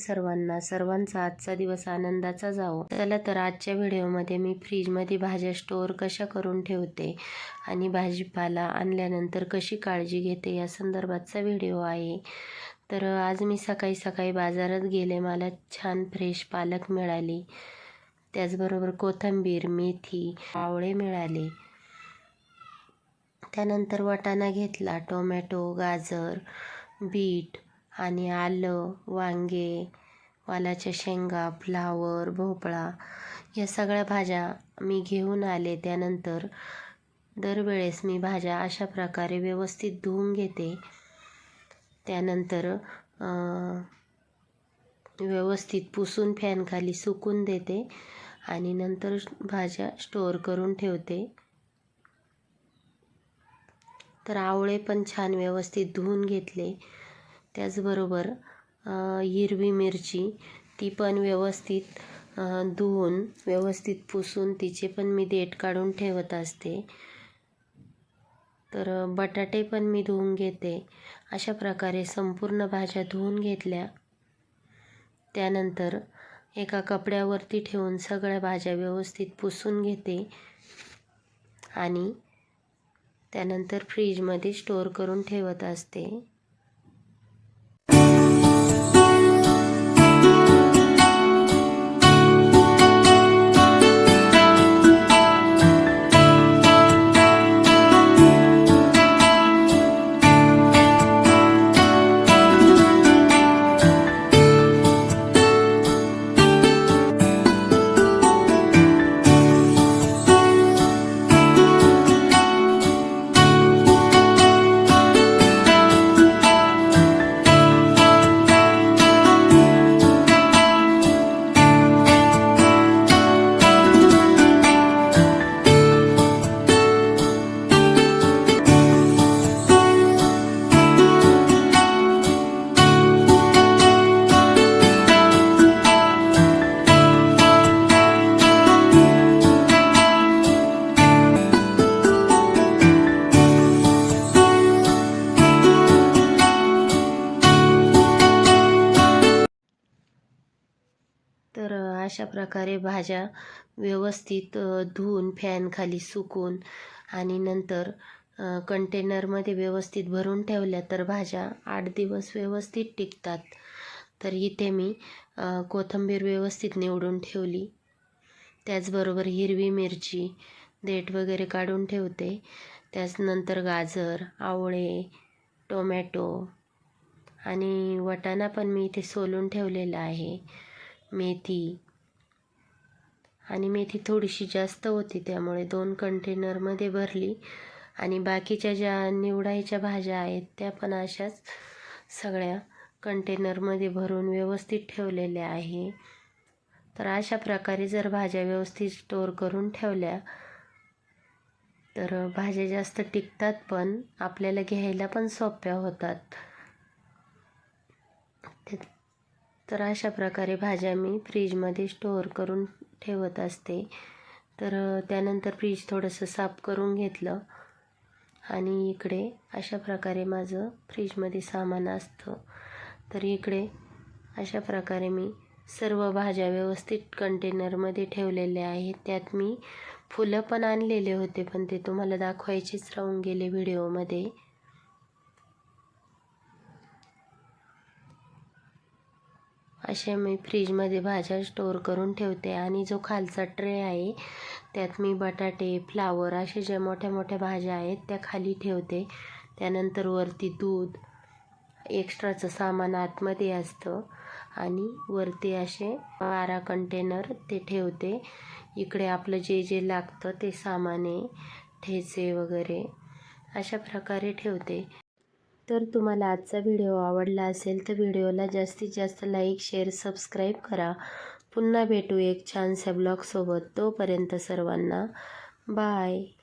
सर्वांना. सर्वांचा आजचा दिवस आनंदाचा जावो. चला तर आजच्या व्हिडिओमध्ये मी फ्रीजमध्ये भाज्या स्टोअर कशा करून ठेवते आणि भाजीपाला आणल्यानंतर कशी काळजी घेते या संदर्भातचा व्हिडिओ आहे. तर आज मी सकाळी सकाळी बाजारात गेले. मला छान फ्रेश पालक मिळाली, त्याचबरोबर कोथिंबीर, मेथी, आवळे मिळाले. त्यानंतर वाटाणा घेतला, टोमॅटो, गाजर, बीट आणि आलं, वांगे, वालाच्या शेंगा, फ्लावर, भोपळा या सगळ्या भाज्या मी घेऊन आले. त्यानंतर दरवेळेस मी भाज्या अशा प्रकारे व्यवस्थित धुवून घेते. त्यानंतर व्यवस्थित पुसून फॅनखाली सुकून देते आणि नंतर भाज्या स्टोअर करून ठेवते. तर आवळे पण छान व्यवस्थित धुवून घेतले. त्याचबरोबर हिरवी मिरची ती पण व्यवस्थित धुवून व्यवस्थित पुसून तिचे पण मी देठ काढून ठेवत असते. तर बटाटे पण मी धुवून घेते. अशा प्रकारे संपूर्ण भाज्या धुवून घेतल्या. त्यानंतर एका कपड्यावरती ठेवून सगळ्या भाज्या व्यवस्थित पुसून घेते आणि त्यानंतर फ्रीजमध्ये स्टोअर करून ठेवत असते. तर अशा प्रकारे भाज्या व्यवस्थित धुवून फॅनखाली सुकून आणि नंतर कंटेनरमध्ये व्यवस्थित भरून ठेवल्या तर भाज्या 8 दिवस व्यवस्थित टिकतात. तर इथे मी कोथिंबीर व्यवस्थित निवडून ठेवली. त्याचबरोबर हिरवी मिरची देठ वगैरे काढून ठेवते. त्याचनंतर गाजर, आवळे, टोमॅटो आणि वाटाणा पण मी इथे सोलून ठेवलेला आहे. मेथी थोडीशी जास्त होती त्यामुळे 2 कंटेनरमध्ये भरली आणि बाकीच्या ज्या निवडायच्या भाज्या आहेत त्या पण अशाच सगळ्या कंटेनरमध्ये भरून व्यवस्थित ठेवलेल्या आहे. तर अशा प्रकारे जर भाज्या व्यवस्थित स्टोअर करून ठेवल्या तर भाज्या जास्त टिकतात पण आपल्याला घ्यायला पण सोप्या होतात. तर अशा प्रकारे भाज्या मी फ्रीजमध्ये स्टोअर करून ठेवत असते. तर त्यानंतर फ्रीज थोडंसं साफ करून घेतलं आणि इकडे अशा प्रकारे माझं फ्रीजमध्ये सामान असतं. तर इकडे अशा प्रकारे मी सर्व भाज्या व्यवस्थित कंटेनरमध्ये ठेवलेल्या आहेत. त्यात मी फुलं पण आणलेले होते पण ते तुम्हाला दाखवायचेच राहून गेले व्हिडिओमध्ये. अशा मी फ्रीजमध्ये भाज्या स्टोअर करून ठेवते आणि जो खालचा ट्रे आहे त्यात मी बटाटे, फ्लावर अशा ज्या मोठ्या मोठ्या भाज्या आहेत त्या खाली ठेवते. त्यानंतर वरती दूध, एक्स्ट्राचं सामान आतमध्ये असतं आणि वरती असे 12 कंटेनर ते ठेवते. इकडे आपलं जे जे लागतं ते सामाने, ठेचे वगैरे अशा प्रकारे ठेवते. तर तुम्हाला आजचा व्हिडिओ आवडला असेल तर व्हिडिओला जास्तीत जास्त लाईक, शेअर, सबस्क्राईब करा. पुन्हा भेटू एक छानशा ब्लॉगसोबत. तोपर्यंत सर्वांना बाय.